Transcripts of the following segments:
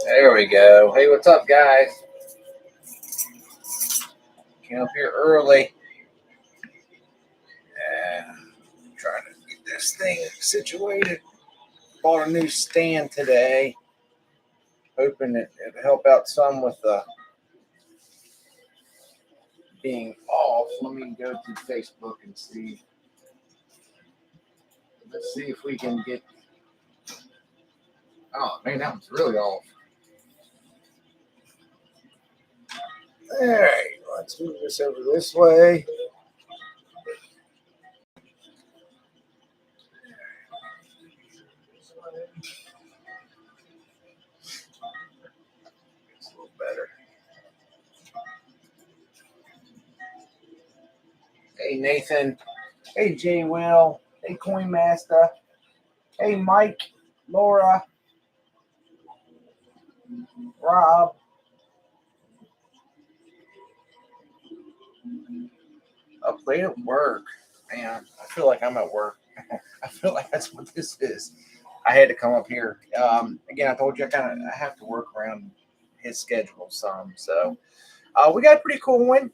There we go. Hey, what's up, guys? Came up here early. Trying to get this thing situated. Bought a new stand today. Hoping it'll help out some with being off. Let me go to Facebook and see. Let's see if we can get. Oh, man, that one's really off. All right, let's move this over this way. It's a little better. Hey, Nathan. Hey, J. Will. Hey, Coin Master. Hey, Mike, Laura, Rob. Up late at work. Man, I feel like I'm at work. I feel like that's what this is. I had to come up here. Again, I told you I have to work around his schedule some. So we got a pretty cool one.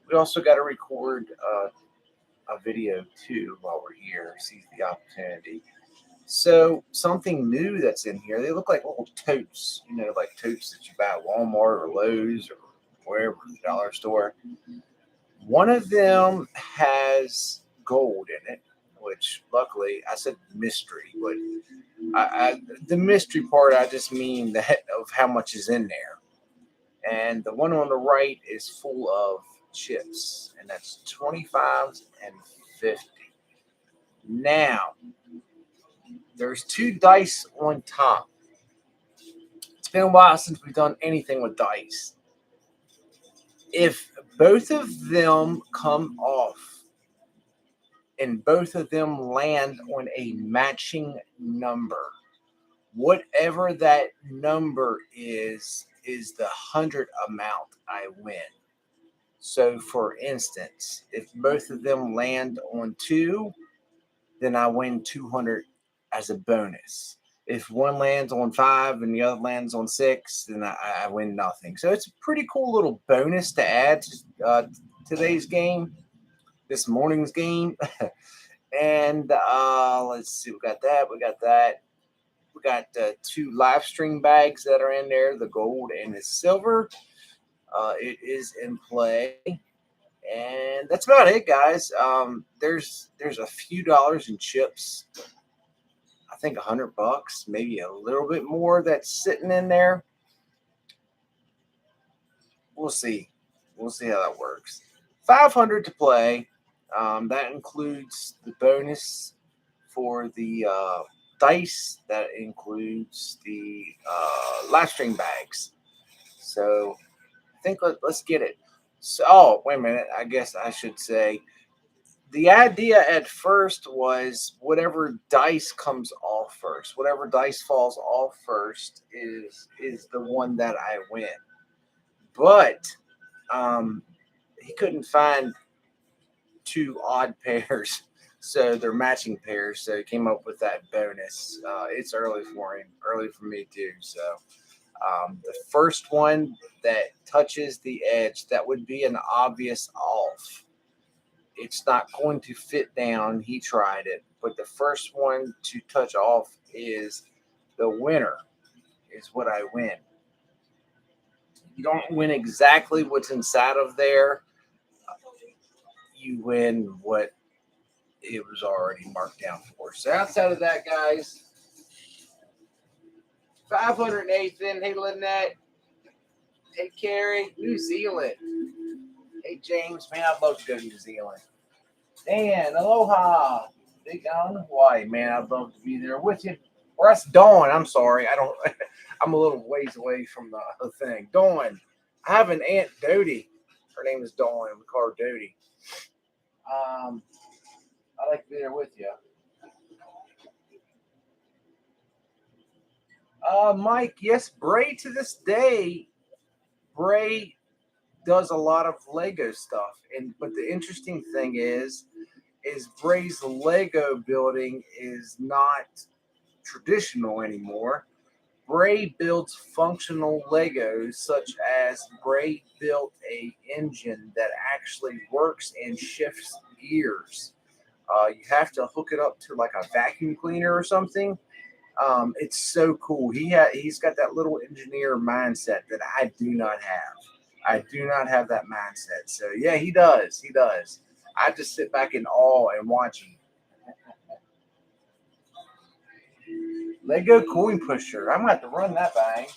We also got to record a video too while we're here. Seize the opportunity. So something new that's in here. They look like little totes, like totes that you buy at Walmart or Lowe's or wherever, the dollar store. One of them has gold in it, which luckily I said mystery, but the mystery part, I just mean that of how much is in there. And the one on the right is full of chips, and that's 25s and 50. Now, there's 2 dice on top. It's been a while since we've done anything with dice. If both of them come off and both of them land on a matching number, whatever that number is the 100 amount I win. So, for instance, if both of them land on 2, then I win 200 as a bonus. If one lands on 5 and the other lands on 6, then I win nothing. So it's a pretty cool little bonus to add to today's game, this morning's game. And let's see, we got that. We got 2 live string bags that are in there, the gold and the silver. It is in play. And that's about it, guys. There's a few dollars in chips. I think $100, maybe a little bit more that's sitting in there. We'll see. We'll see how that works. 500 to play. That includes the bonus for the dice. That includes the live string bags. So I think let's get it. So, wait a minute. I guess I should say the idea at first was whatever dice comes off first, whatever dice falls off first is the one that I win. But he couldn't find 2 odd pairs, so they're matching pairs. So he came up with that bonus. It's early for him, early for me too. So the first one that touches the edge, that would be an obvious off. It's not going to fit down. He tried it. But the first one to touch off is the winner, is what I win. You don't win exactly what's inside of there. You win what it was already marked down for. So outside of that, guys, 500 Nathan. Hey, Lynette. Hey, Carrie. New Zealand. Hey, James. Man, I'd love to go to New Zealand. Dan, aloha. Big on Hawaii, man. I'd love to be there with you. Or that's Dawn. I'm sorry. I'm a little ways away from the thing. Dawn. I have an Aunt Dodie. Her name is Dawn. We call her Dodie. I'd like to be there with you. Mike, yes, Bray to this day, Bray does a lot of Lego stuff. But the interesting thing is Bray's Lego building is not traditional anymore. Bray builds functional Legos, such as Bray built a engine that actually works and shifts gears. You have to hook it up to like a vacuum cleaner or something. It's so cool. He's got that little engineer mindset that I do not have. I do not have that mindset. So yeah, he does. He does. I just sit back in awe and watch him. Lego coin pusher. I'm gonna have to run that bang.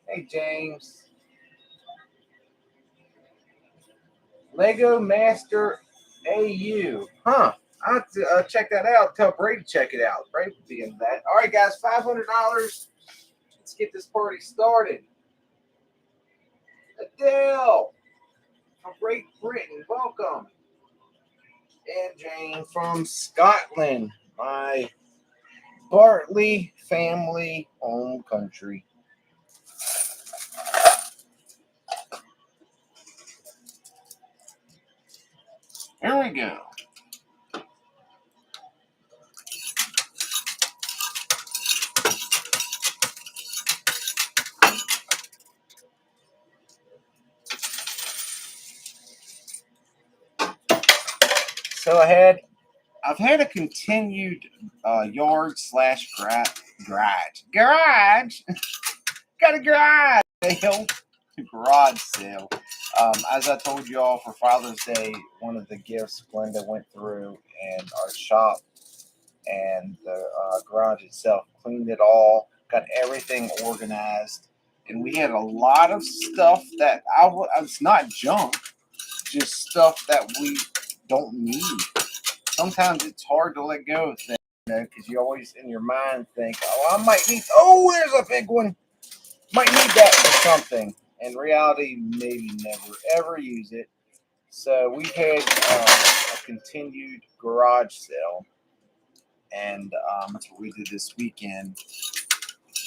Hey James. Lego Master AU. Huh. I'll have to check that out. Tell Brady to check it out. Brady would be in that. All right, guys, $500. Let's get this party started. Adele from Great Britain, welcome. And Jane from Scotland, my Bartley family home country. Here we go. So I've had a continued yard slash garage. Got a garage sale. Garage sale. As I told you all for Father's Day, one of the gifts Glenda went through and our shop and the garage itself, cleaned it all, got everything organized, and we had a lot of stuff that it's not junk, just stuff that we don't need. Sometimes it's hard to let go of things, because you always in your mind think, oh, I might need, oh, there's a big one, might need that for something. In reality, maybe never ever use it. So we had a continued garage sale, and that's what we did this weekend.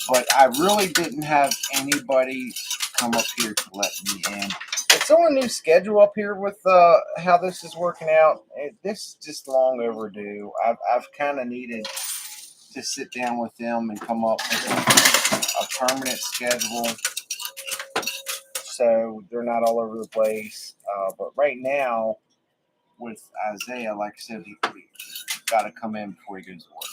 But I really didn't have anybody come up here to let me in. It's on a new schedule up here with how this is working out. This is just long overdue. I've kind of needed to sit down with them and come up with a permanent schedule, so they're not all over the place. But right now, with Isaiah, like I said, we got to come in before he goes to work.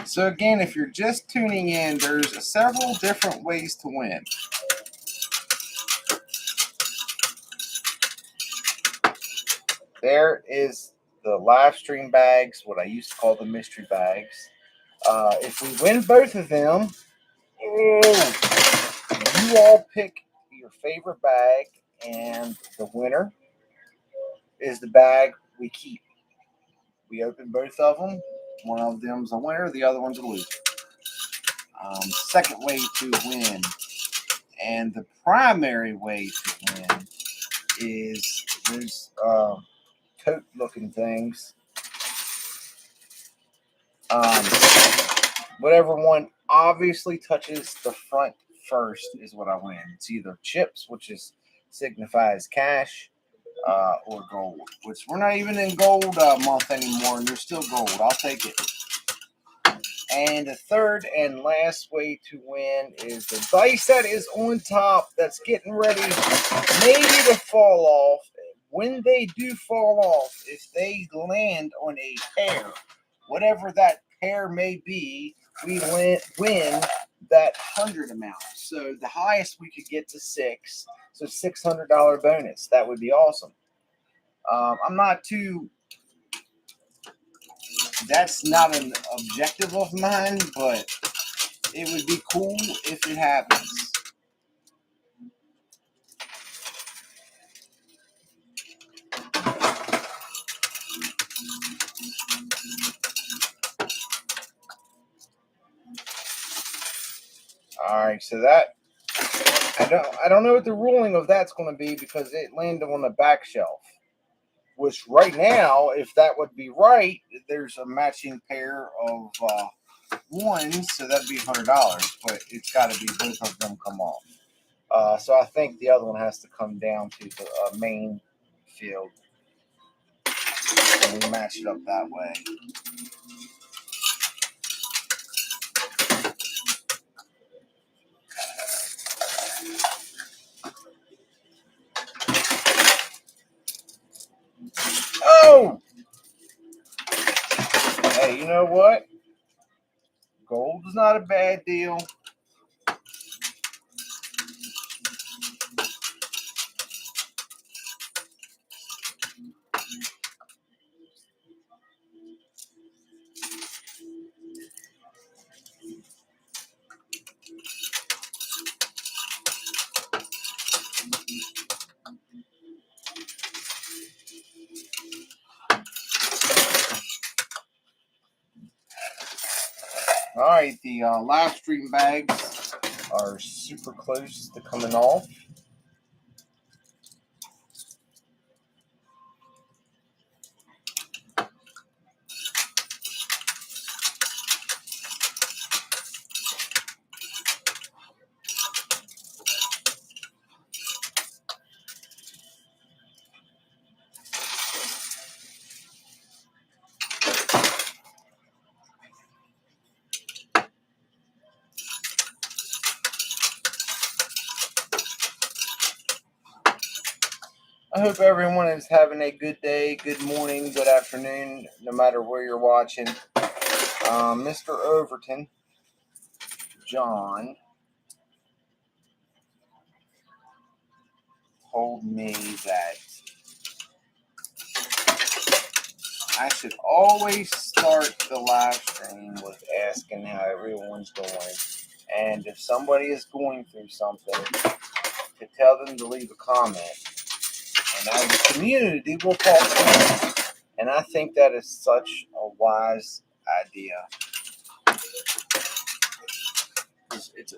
So again, if you're just tuning in, there's several different ways to win. There is the live stream bags, what I used to call the mystery bags. If we win both of them, you all pick your favorite bag, and the winner is the bag we keep. We open both of them. One of them's a winner, the other one's a loser. Second way to win, and the primary way to win, is those coat looking things. Whatever one obviously touches the front first is what I win. It's either chips, which signifies cash, or gold, which we're not even in gold month anymore, and there's still gold. I'll take it. And the third and last way to win is the dice that is on top that's getting ready maybe to fall off. When they do fall off, if they land on a pair, whatever that pair may be, we win that 100 amount. So the highest we could get to 6, so $600 bonus. That would be awesome. I'm not too... That's not an objective of mine, but it would be cool if it happens. All right, so that I don't know what the ruling of that's going to be, because it landed on the back shelf. which right now, if that would be right, there's a matching pair of ones, so that'd be $100. But it's got to be both of them come off. So I think the other one has to come down to the main field, and we match it up that way. Oh! Hey, you know what? Gold is not a bad deal. All right, the live stream bags are super close to coming off. I hope everyone is having a good day, good morning, good afternoon, no matter where you're watching. Mr. Overton, John, told me that I should always start the live stream with asking how everyone's doing. And if somebody is going through something, to tell them to leave a comment. And as a community, we'll talk to them. And I think that is such a wise idea.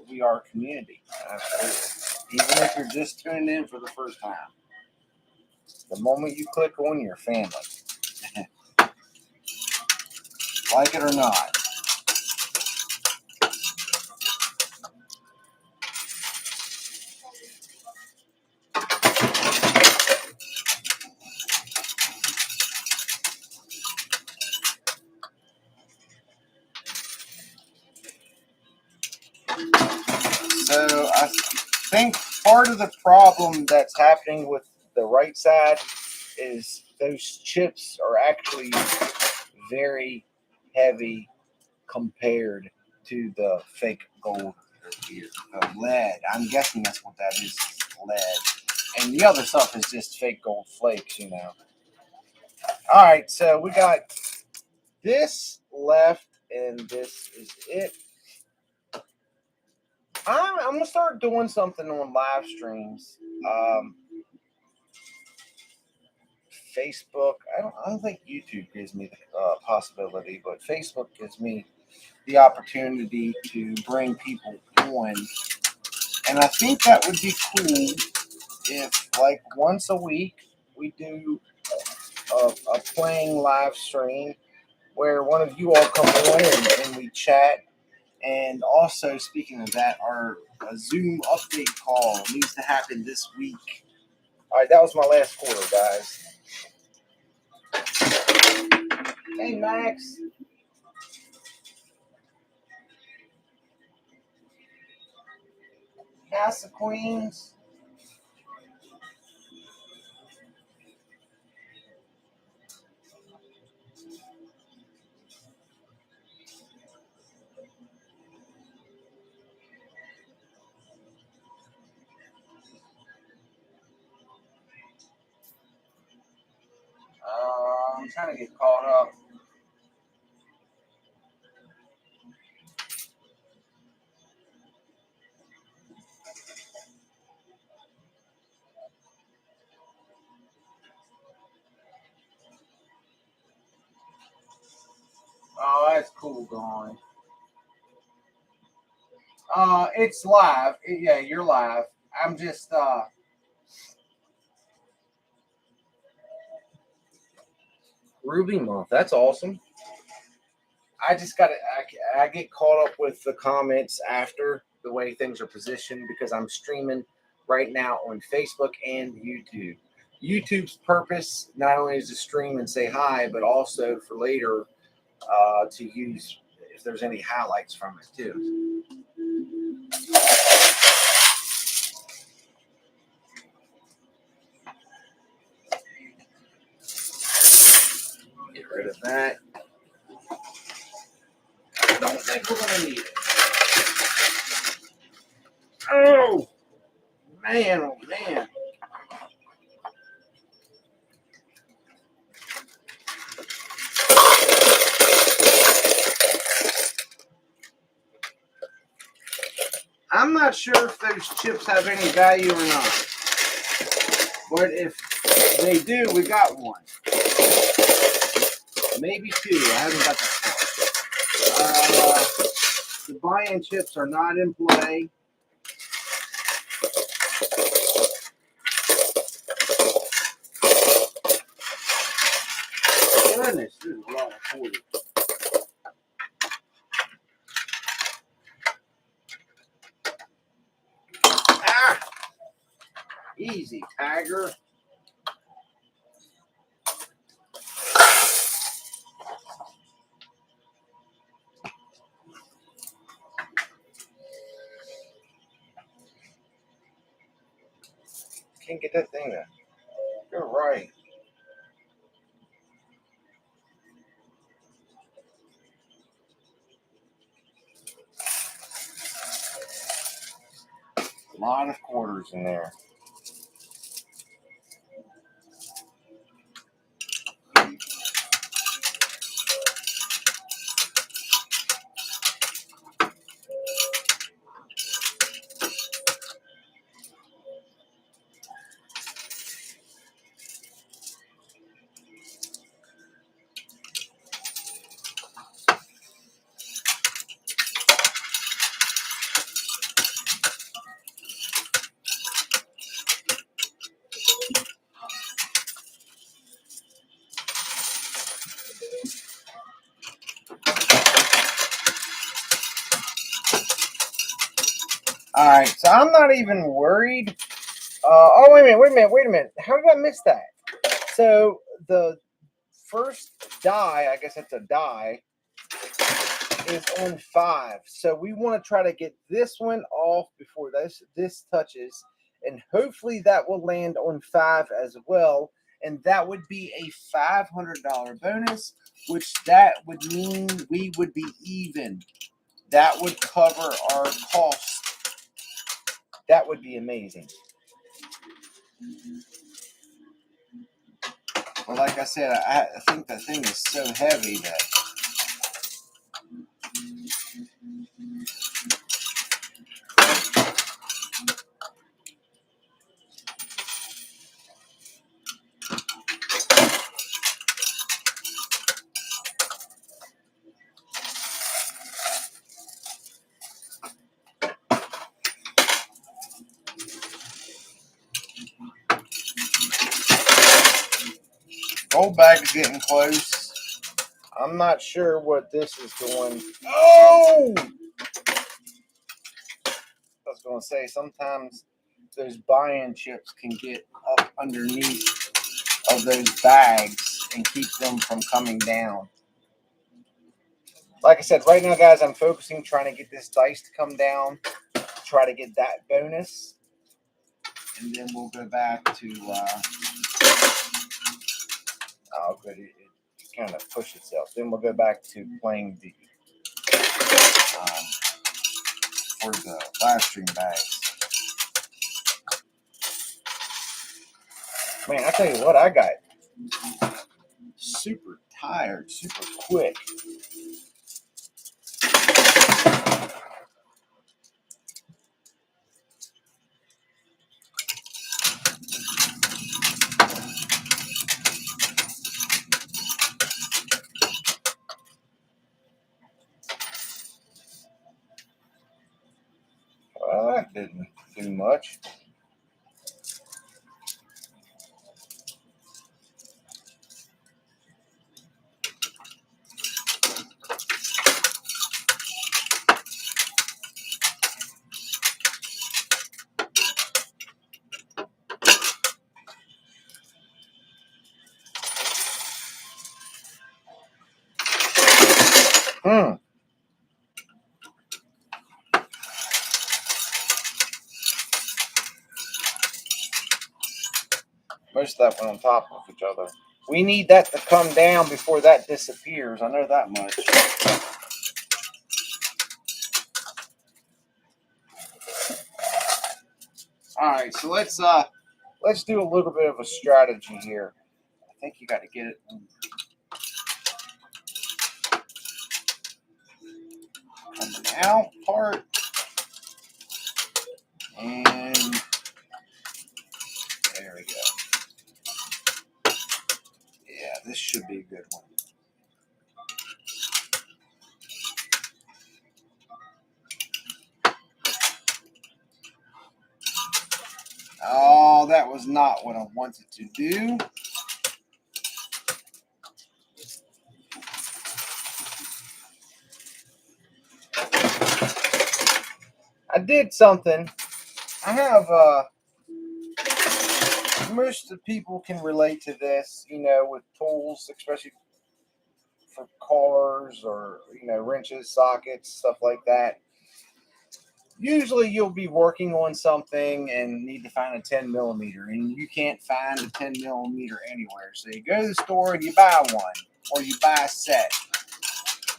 We are a community. Even if you're just tuning in for the first time. The moment you click on your family, like it or not. So I think part of the problem that's happening with the right side is those chips are actually very heavy compared to the fake gold here. Lead. I'm guessing that's what that is. Lead. And the other stuff is just fake gold flakes, you know. All right, so we got this left, and this is it. I'm gonna start doing something on live streams. Facebook. I don't think YouTube gives me the possibility, but Facebook gives me the opportunity to bring people on, and I think that would be cool if, like, once a week we do a playing live stream where one of you all come on and we chat. And also, speaking of that, our Zoom update call needs to happen this week. All right, that was my last quarter, guys. Hey, Max. House of Queens. I'm trying to get caught up. Oh, that's cool going. It's live. Yeah, you're live. I'm just Ruby month. That's awesome. I just got to, I get caught up with the comments after the way things are positioned because I'm streaming right now on Facebook and YouTube. YouTube's purpose not only is to stream and say hi, but also for later to use if there's any highlights from it too. Get rid of that. I don't think we're going to need it. Oh, man, oh, man. I'm not sure if those chips have any value or not. But if they do, we got one. Maybe two. I haven't got that far. The buy-in chips are not in play. Goodness, this is a lot of 40. Ah! Easy, Tiger. Can't get that thing there. You're right. A lot of quarters in there. All right, so I'm not even worried. Oh, wait a minute. How did I miss that? So the first die, I guess it's a die, is on 5. So we want to try to get this one off before this touches, and hopefully that will land on 5 as well. And that would be a $500 bonus, which that would mean we would be even. That would cover our costs. That would be amazing. But like I said, I think the thing is so heavy that gold bag is getting close. I'm not sure what this is doing. Oh! I was going to say, sometimes those buy-in chips can get up underneath of those bags and keep them from coming down. Like I said, right now, guys, I'm focusing, trying to get this dice to come down, try to get that bonus, and then we'll go back to, oh, good, it kind of pushed itself. Then we'll go back to playing the, for the live stream bags. Man, I tell you what, I got super tired, super quick. Well, that didn't do much. Most of that went on top of each other. We need that to come down before that disappears. I know that much. All right, so let's do a little bit of a strategy here. I think you got to get it coming out part, and there we go. Yeah, this should be a good one. Oh, that was not what I wanted to do. I did something. I have most of the people can relate to this, with tools, especially for cars or wrenches, sockets, stuff like that. Usually you'll be working on something and need to find a 10 millimeter, and you can't find a 10 millimeter anywhere. So you go to the store and you buy one, or you buy a set.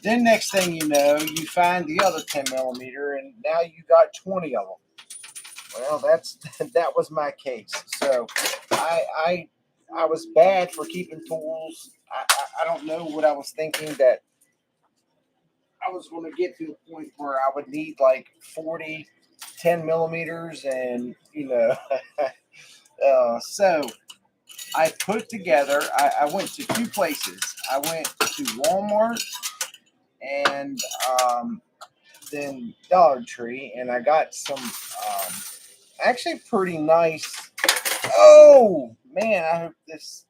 Then next thing you know, you find the other 10 millimeter, and now you got 20 of them. Well, that was my case. So I was bad for keeping tools. I don't know what I was thinking, that I was going to get to a point where I would need like 40 10 millimeters, and so I put together. I went to two places. I went to Walmart and then Dollar Tree, and I got some actually pretty nice. Oh man, I hope this.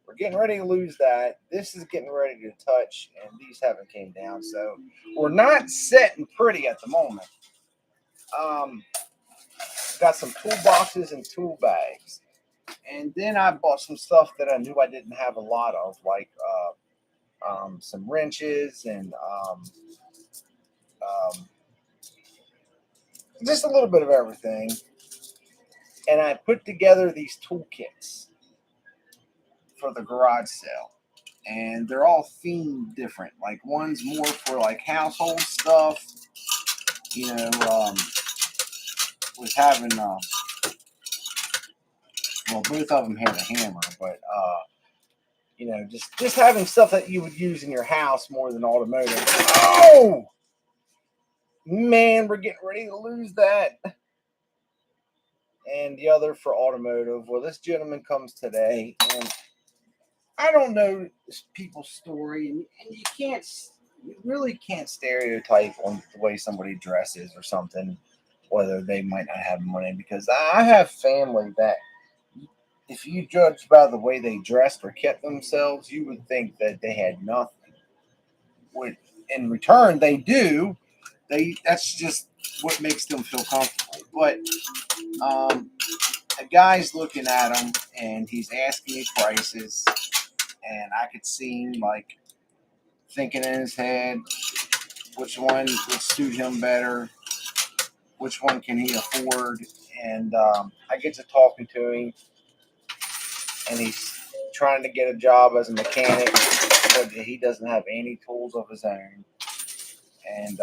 We're getting ready to lose that. This is getting ready to touch, and these haven't came down, so we're not setting pretty at the moment. Um, got some toolboxes and tool bags, and then I bought some stuff that I knew I didn't have a lot of, like some wrenches and um, just a little bit of everything. And I put together these toolkits for the garage sale, and they're all themed different. Like one's more for like household stuff, with having well, both of them had a hammer, but just having stuff that you would use in your house more than automotive. Oh man, we're getting ready to lose that. And the other for automotive. Well, this gentleman comes today, and I don't know people's story, and you really can't stereotype on the way somebody dresses or something, whether they might not have money. Because I have family that, if you judge by the way they dressed or kept themselves, you would think that they had nothing. When in return, they do. That's just what makes them feel comfortable. But a guy's looking at him, and he's asking me prices, and I could see him like thinking in his head which one would suit him better, which one can he afford, and I get to talking to him, and he's trying to get a job as a mechanic, but he doesn't have any tools of his own, and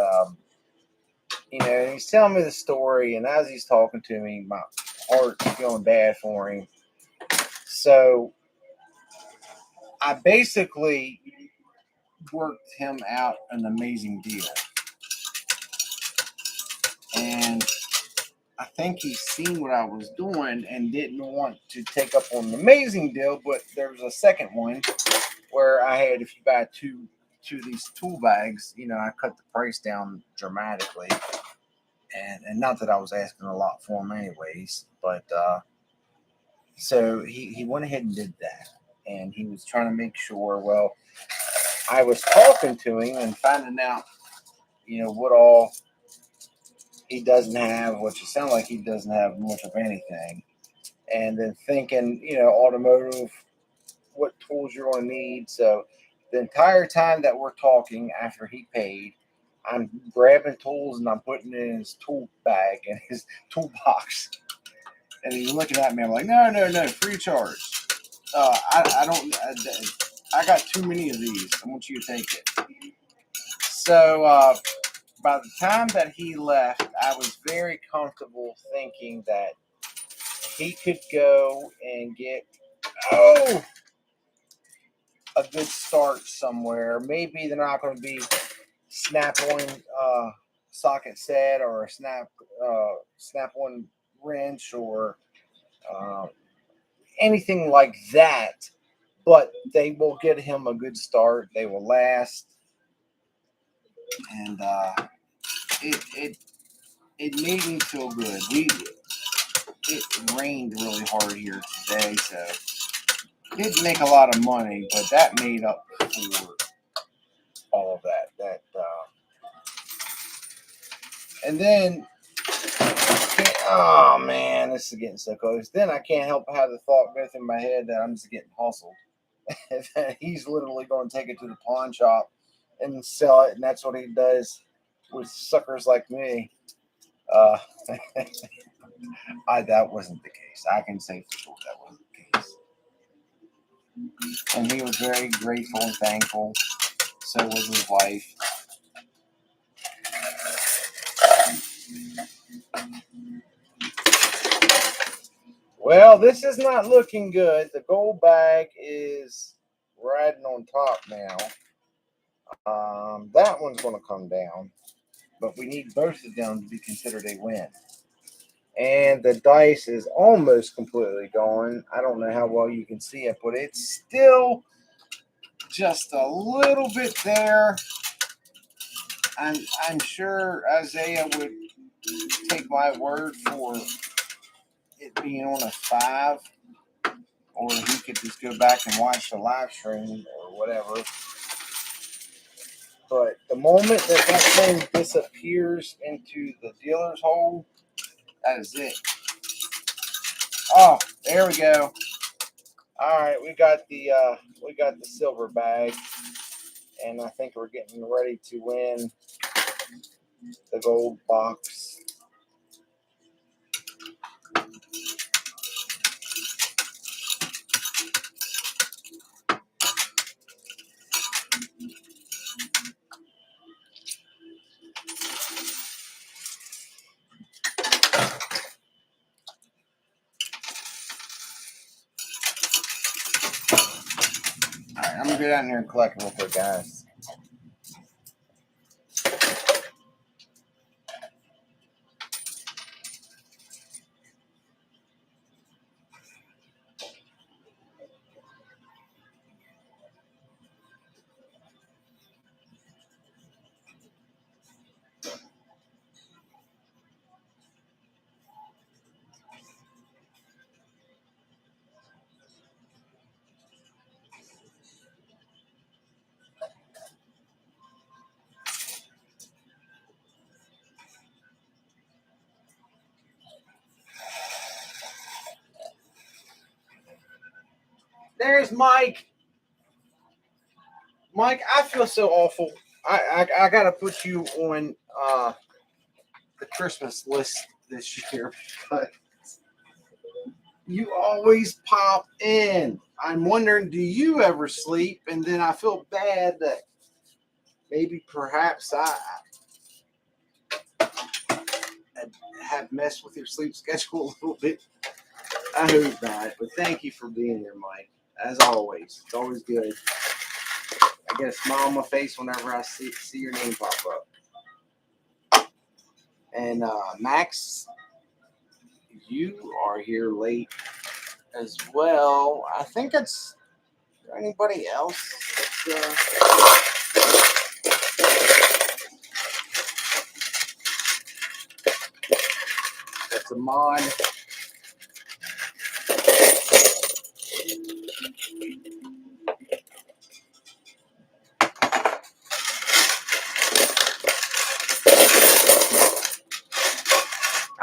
he's telling me the story, and as he's talking to me, my heart's feeling bad for him. So I basically worked him out an amazing deal. And I think he's seen what I was doing and didn't want to take up on an amazing deal, but there was a second one where I had, if you buy two of these tool bags, I cut the price down dramatically. And not that I was asking a lot for them anyways, but so he went ahead and did that. And he was trying to make sure, well, I was talking to him and finding out, what all he doesn't have, which it sounds like he doesn't have much of anything. And then thinking, automotive, what tools you're going to need. So The entire time that we're talking after he paid, I'm grabbing tools and I'm putting it in his tool bag and his toolbox. And he's looking at me. I'm like, no, no, no, free charge. I don't. I got too many of these. I want you to take it. So by the time that he left, I was very comfortable thinking that he could go and get a good start somewhere. Maybe they're not going to be snap-on socket set or a snap-on wrench or anything like that, but they will get him a good start. They will last, and it made me feel good. It rained really hard here today, so didn't make a lot of money, but that made up for all of that. And then, oh man, this is getting so close. Then I can't help but have the thought go through my head that I'm just getting hustled. He's literally going to take it to the pawn shop and sell it, and that's what he does with suckers like me. That wasn't the case. I can say for sure that wasn't the case. And he was very grateful and thankful. So was his wife. Well, this is not looking good. The gold bag is riding on top now. That one's going to come down, but we need both of them to be considered a win. And the dice is almost completely gone. I don't know how well you can see it, but it's still just a little bit there. I'm sure Isaiah would take my word for it being on a 5, or he could just go back and watch the live stream or whatever. But the moment that thing disappears into the dealer's hole, that is it. Oh, there we go. All right, we got the silver bag, and I think we're getting ready to win the gold box. All right, I'm gonna go down here and collect real quick, guys. There's Mike. Mike, I feel so awful. I gotta put you on the Christmas list this year because you always pop in. I'm wondering, do you ever sleep? And then I feel bad that maybe perhaps I have messed with your sleep schedule a little bit. I hope not, but thank you for being here, Mike. As always, it's always good. I get a smile on my face whenever I see your name pop up. And Max, you are here late as well. I think it's anybody else. That's a mod.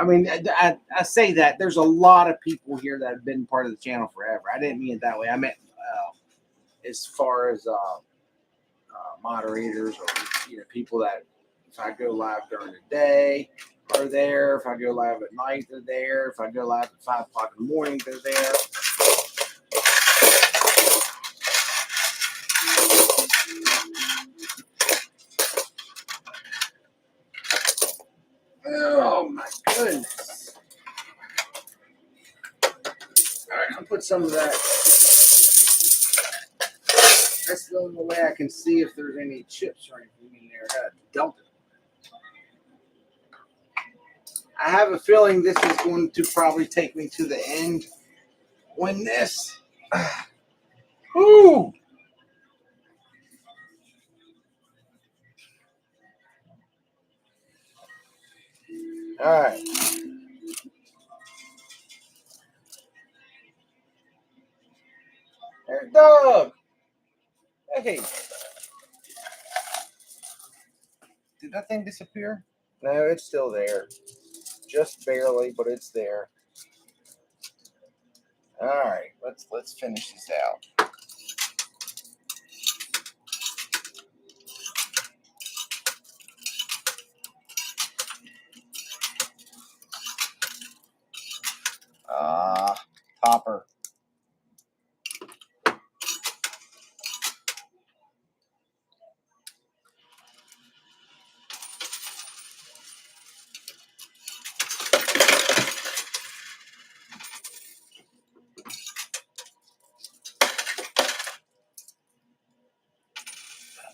I mean, I say that there's a lot of people here that have been part of the channel forever. I didn't mean it that way. I meant as far as moderators or people that if I go live during the day are there. If I go live at night, they're there. If I go live at 5 o'clock in the morning, they're there. Oh my goodness. Alright, I'll put some of that. That's the only way I can see if there's any chips or anything in there. I gotta dump it. I have a feeling this is going to probably take me to the end when this. Whoo! Alright. There's Doug. Hey. Did that thing disappear? No, it's still there. Just barely, but it's there. Alright, let's finish this out. Topper.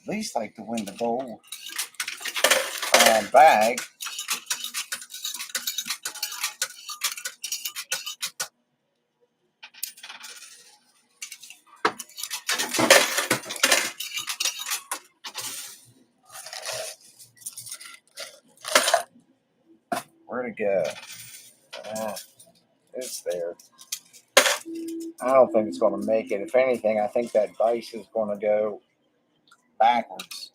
At least like to win the gold bag. Where'd it go? It's there. I don't think it's going to make it. If anything, I think that dice is going to go backwards.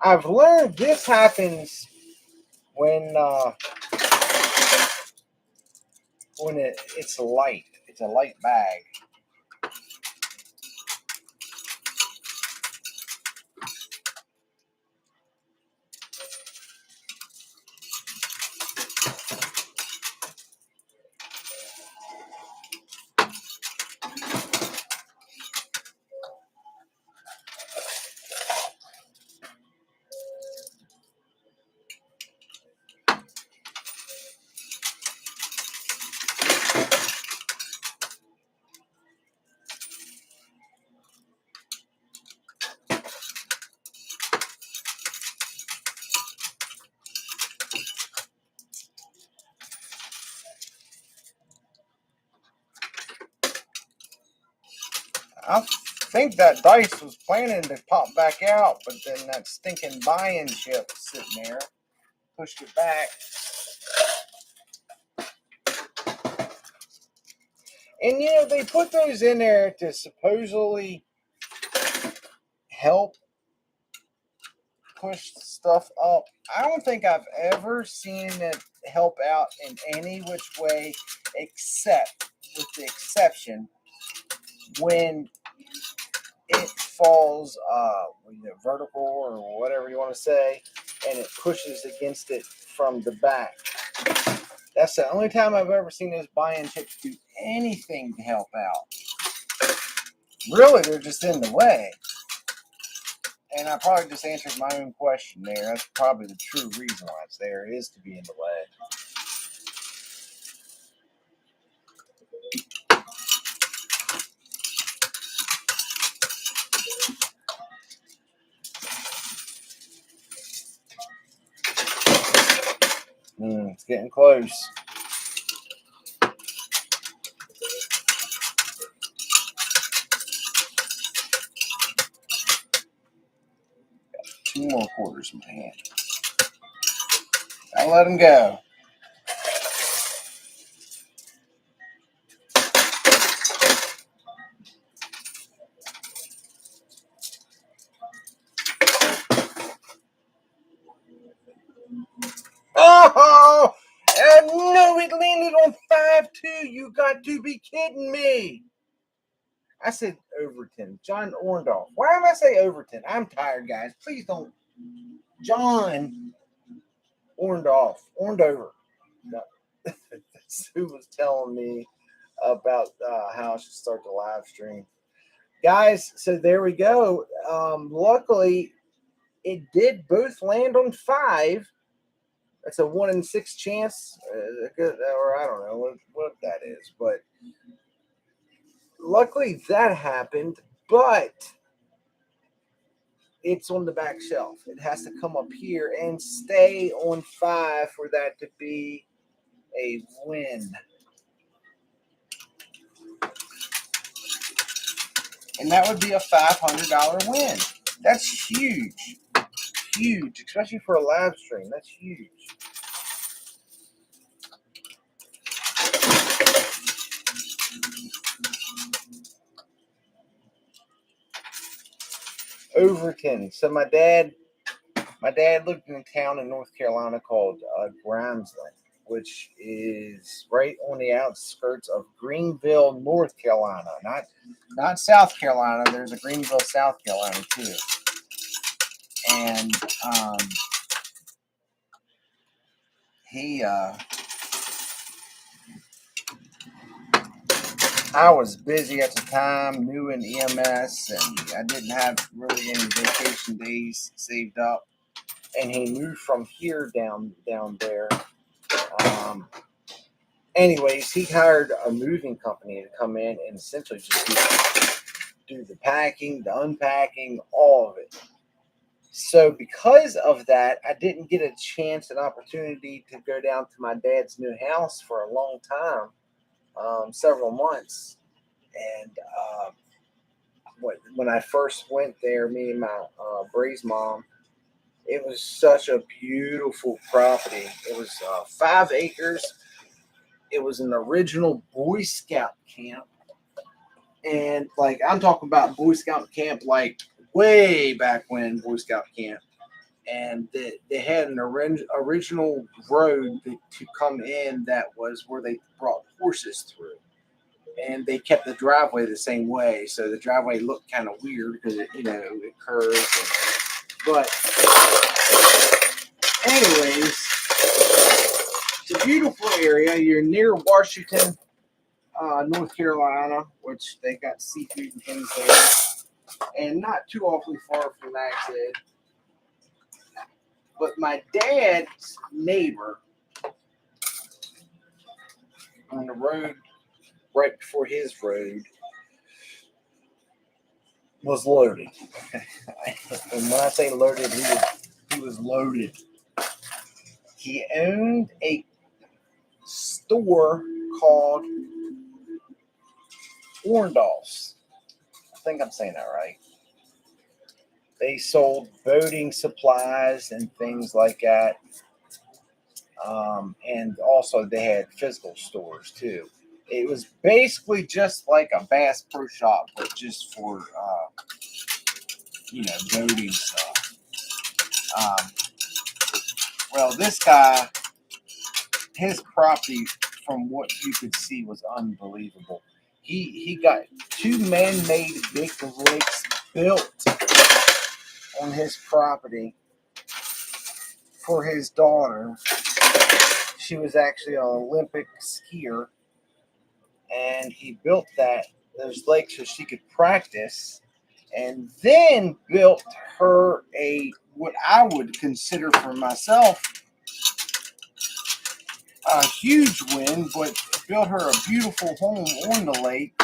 I've learned this happens when it's light. It's a light bag. I think that dice was planning to pop back out, but then that stinking buy-in chip was sitting there, pushed it back. And they put those in there to supposedly help push stuff up. I don't think I've ever seen it help out in any which way, except with the exception when it falls vertical or whatever you want to say, and it pushes against it from the back. That's the only time I've ever seen those buy-in chips do anything to help out. Really, they're just in the way. And I probably just answered my own question there. That's probably the true reason why it's there, is to be in the way. It's getting close. Got 2 more quarters in my hand. I'll let them go. Oh! No, it landed on too. You got to be kidding me. I said Overton. John Orndorff. Why am I saying Overton? I'm tired, guys. Please don't. John Orndorff. Orndover. No. That's who was telling me about how I should start the live stream. Guys, so there we go. Luckily, it did both land on 5. That's a 1 in 6 chance, or I don't know what that is, but luckily that happened. But it's on the back shelf. It has to come up here and stay on 5 for that to be a win. And that would be a $500 win. That's huge. Huge, especially for a live stream. That's huge. Overton. So my dad lived in a town in North Carolina called Grimesland, which is right on the outskirts of Greenville, North Carolina. Not South Carolina. There's a Greenville, South Carolina too. And I was busy at the time, new in EMS, and I didn't have really any vacation days saved up. And he moved from here down there. Anyways, he hired a moving company to come in and essentially just do the packing, the unpacking, all of it. So because of that, I didn't get a chance, an opportunity to go down to my dad's new house for a long time. Several months, and when I first went there, me and my Bree's mom, it was such a beautiful property. It was 5 acres. It was an original Boy Scout camp, and like I'm talking about Boy Scout camp, like way back when Boy Scout camp. And they had an original road to come in that was where they brought horses through. And they kept the driveway the same way. So the driveway looked kind of weird because it curves. But anyways, it's a beautiful area. You're near Washington, North Carolina, which they got seafood and things there. And not too awfully far from Nags Head. But my dad's neighbor on the road, right before his road, was loaded. And when I say loaded, he was loaded. He owned a store called Orndorff's. I think I'm saying that right. They sold boating supplies and things like that. And also they had physical stores too. It was basically just like a Bass Pro Shop, but just for boating stuff. Well, this guy, his property, from what you could see, was unbelievable. He got 2 man-made big lakes built on his property for his daughter. She was actually an Olympic skier, and he built those lakes so she could practice, and then built her what I would consider for myself a huge win, but built her a beautiful home on the lake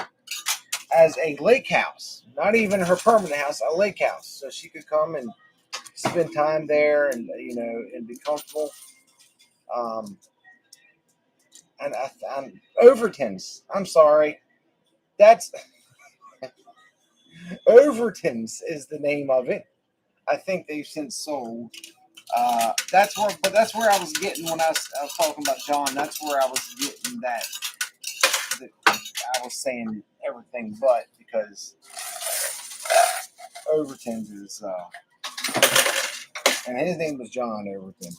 as a lake house. Not even her permanent house, a lake house, so she could come and spend time there and and be comfortable. And I'm Overton's. I'm sorry, that's Overton's is the name of it. I think they've since sold. That's where I was getting when I was talking about John. That's where I was getting that I was saying everything but, because Overton's is and his name was John Overton.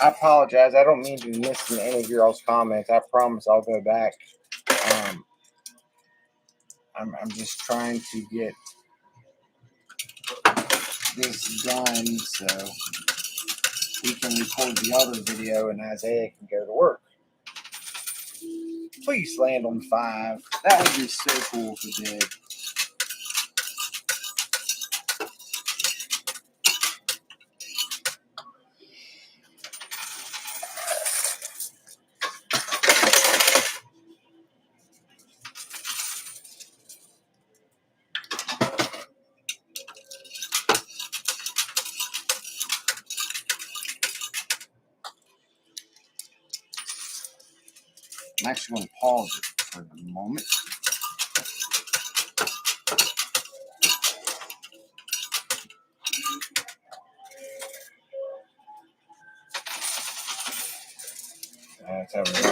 I apologize. I don't mean to miss any of your all's comments. I promise I'll go back. Um, I'm just trying to get this done so we can record the other video and Isaiah can go to work. Please land on 5. That would be so cool if it did. I'm actually going to pause it for the moment. That's everything.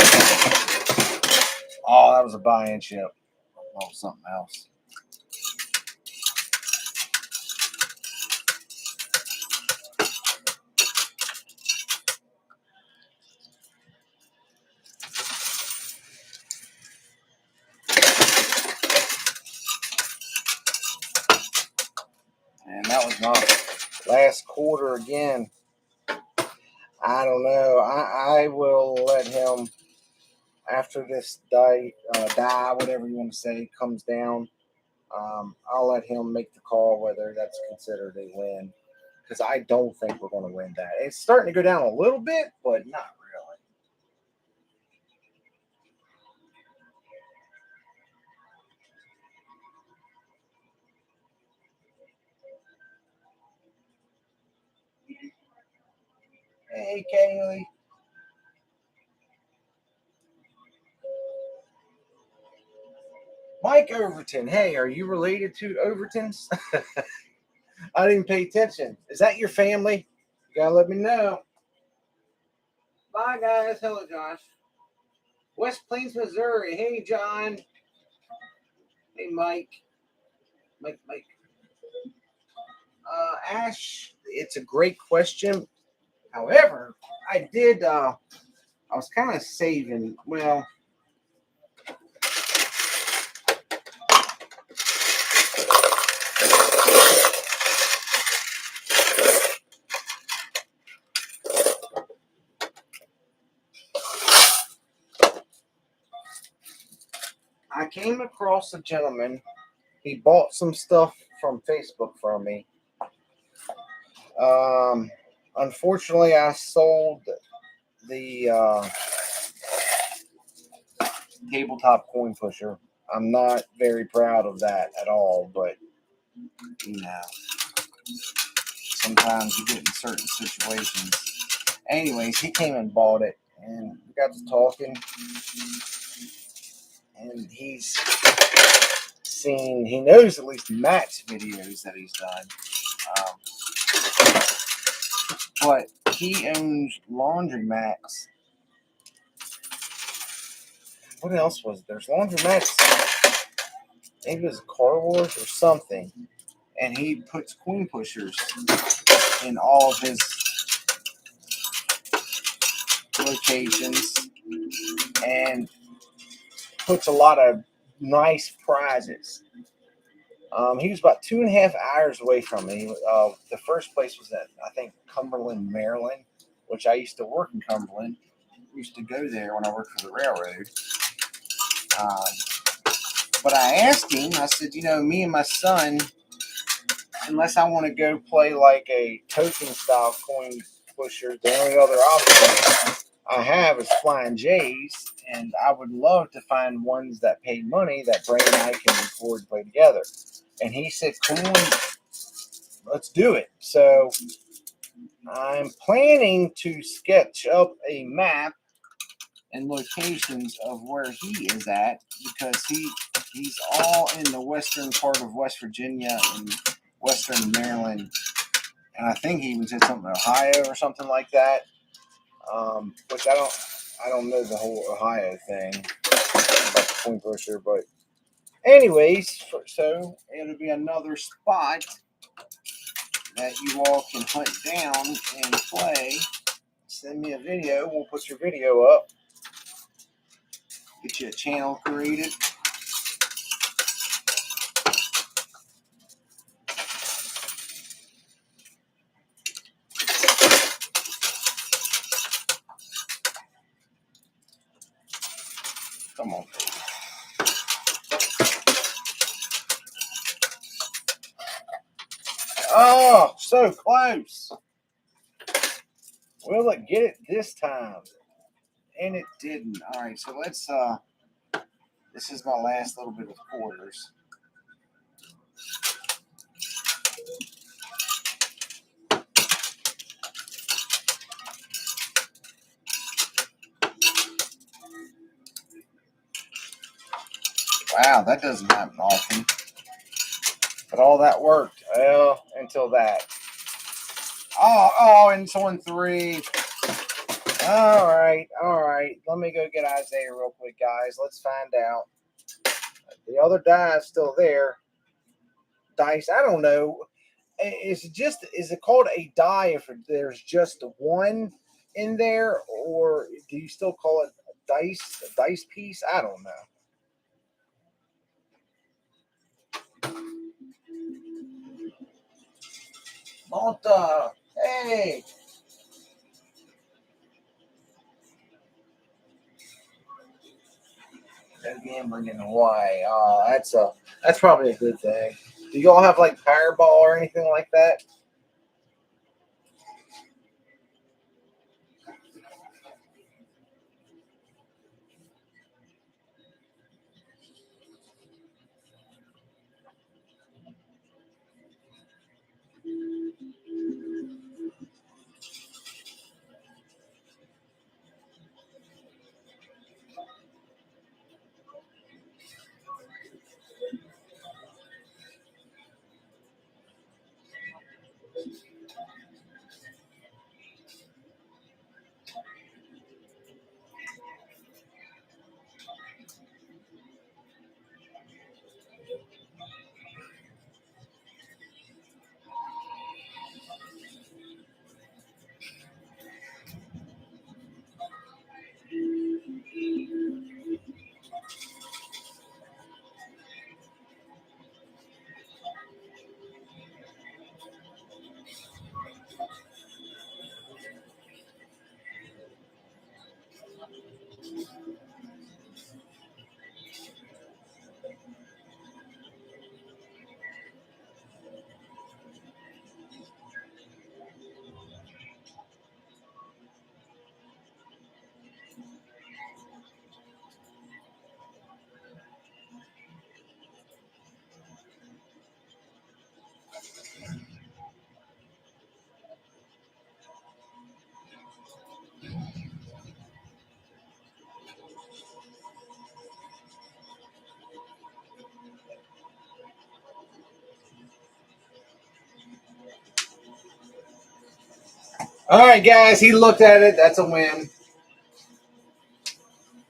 Oh, that was a buy-in chip. Oh, something else. And that was my last quarter again. I don't know. I will let him, after this die, whatever you want to say, comes down. I'll let him make the call whether that's considered a win. Because I don't think we're going to win that. It's starting to go down a little bit, but not really. Hey, Kaylee. Mike Overton. Hey, are you related to Overtons? I didn't pay attention. Is that your family? You gotta let me know. Bye, guys. Hello, Josh. West Plains, Missouri. Hey, John. Hey, Mike. Mike. Ash, it's a great question. However, I was kind of saving. Well, I came across a gentleman. He bought some stuff from Facebook from me. Unfortunately, I sold the tabletop coin pusher. I'm not very proud of that at all, but you know, sometimes you get in certain situations. Anyways, he came and bought it, and we got to talking, and he knows at least Matt's videos that he's done. But he owns laundromats. What else was there? There's laundromats. Maybe it was Car Wars or something. And he puts coin pushers in all of his locations and puts a lot of nice prizes. He was about 2.5 hours away from me. The first place was at, I think, Cumberland, Maryland, which I used to work in Cumberland. Used to go there when I worked for the railroad. But I asked him, I said, me and my son, unless I want to go play like a token style coin pusher, the only other option I have is Flying J's, and I would love to find ones that pay money that Bray and I can record and play together. And he said, come on, let's do it. So I'm planning to sketch up a map and locations of where he is at, because he's all in the western part of West Virginia and western Maryland, and I think he even said something Ohio or something like that. Which I don't know the whole Ohio thing about the coin pusher, but anyways, so it'll be another spot that you all can hunt down and play send me a video. We'll put your video up. Get you a channel created. Come on, baby. Oh, so close. Will it get it this time? And it didn't. All right, so let's this is my last little bit of quarters. Wow, that doesn't happen often. But all that worked. Well, until that. Oh, and it's on 3. All right. Let me go get Isaiah real quick, guys. Let's find out. The other die is still there. Dice, I don't know. Is it called a die if there's just one in there, or do you still call it a dice piece? I don't know. Malta, hey. No gambling in Hawaii. That's probably a good thing. Do y'all have like Powerball or anything like that? All right, guys. He looked at it. That's a win.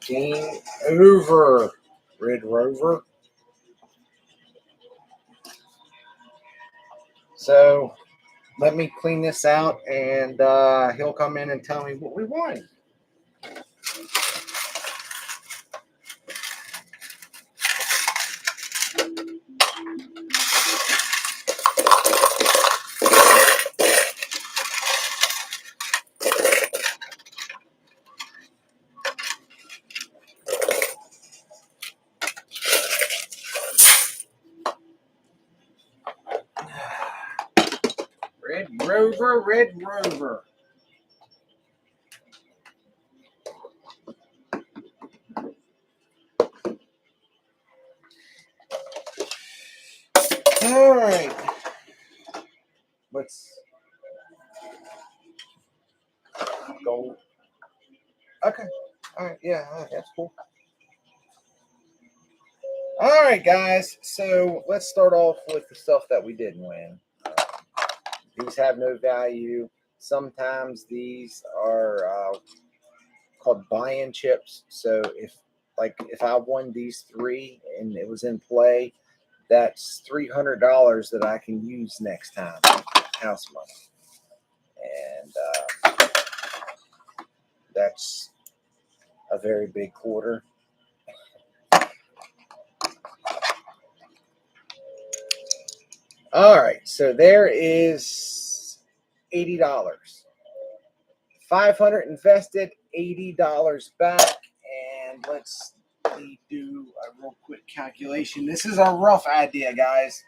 Game over. Red Rover. So let me clean this out, and he'll come in and tell me what we won. Red Rover, Red Rover. All right. Let's go. Okay. All right. Yeah, that's cool. All right, guys. So let's start off with the stuff that we didn't win. These have no value. Sometimes these are called buy-in chips. So if I won these 3 and it was in play, that's $300 that I can use next time, house money. And That's a very big quarter. All right, so there is $80. 500 invested, $80 back, and let's do a real quick calculation. This is a rough idea, guys.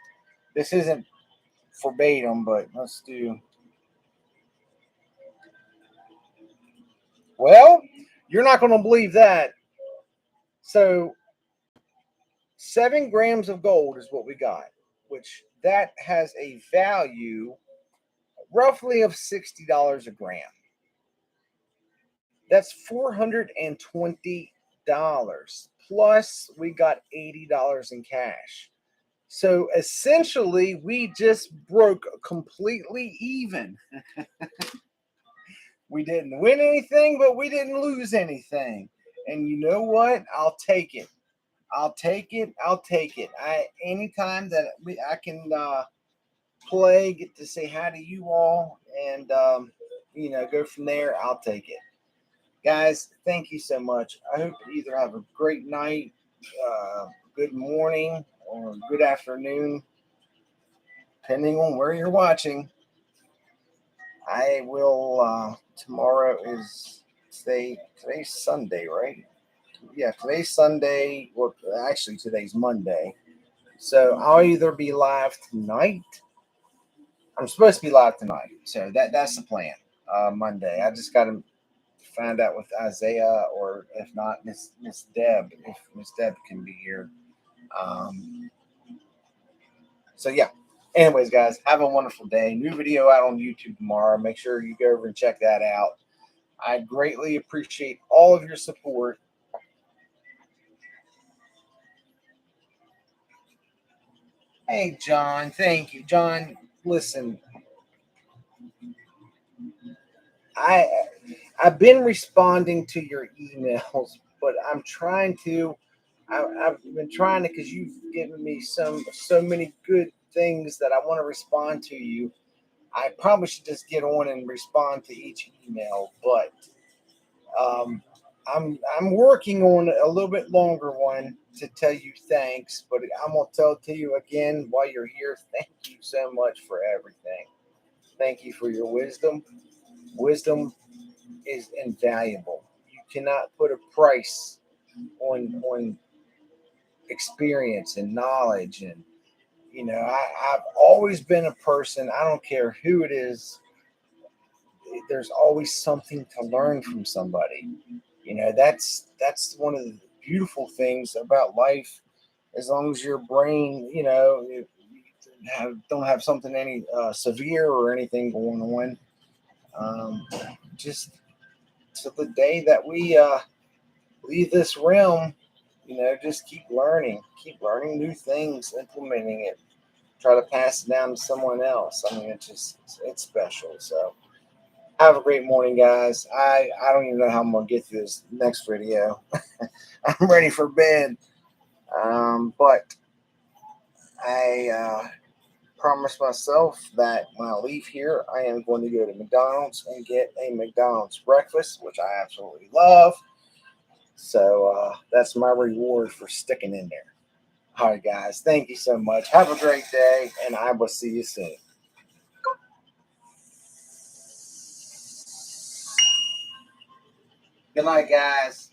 This isn't verbatim, but let's do. Well, you're not going to believe that. So 7 grams of gold is what we got, which that has a value roughly of $60 a gram. That's $420. Plus, we got $80 in cash. So essentially, we just broke completely even. We didn't win anything, but we didn't lose anything. And you know what? I'll take it. I'll take it. I'll take it. Anytime that I can play, get to say hi to you all, and go from there. I'll take it, guys. Thank you so much. I hope you either have a great night, good morning, or good afternoon, depending on where you're watching. I will. Tomorrow is today's Sunday, right? Yeah, today's Sunday. Well, actually, today's Monday. So I'll either be live tonight. I'm supposed to be live tonight, so that's the plan. Monday. I just got to find out with Isaiah, or if not, Miss Deb, if Miss Deb can be here. So yeah. Anyways, guys, have a wonderful day. New video out on YouTube tomorrow. Make sure you go over and check that out. I greatly appreciate all of your support. Hey, John. Thank you, John. Listen, I've been responding to your emails, but I'm trying to. I've been trying to, because you've given me so many good things that I want to respond to you. I probably should just get on and respond to each email, but I'm working on a little bit longer one to tell you thanks. But I'm gonna tell to you again while you're here. Thank you so much for everything. Thank you for your wisdom. Wisdom is invaluable. You cannot put a price on experience and knowledge. And I've always been a person, I don't care who it is, there's always something to learn from somebody. That's one of the beautiful things about life. As long as your brain, don't have something any severe or anything going on, just to the day that we leave this realm, just keep learning new things, implementing it, try to pass it down to someone else. I mean, it's special. So have a great morning, guys. I don't even know how I'm gonna get through this next video. I'm ready for bed, but I promised myself that when I leave here, I am going to go to McDonald's and get a McDonald's breakfast, which I absolutely love. So that's my reward for sticking in there. All right, guys. Thank you so much. Have a great day, and I will see you soon. Good night, guys.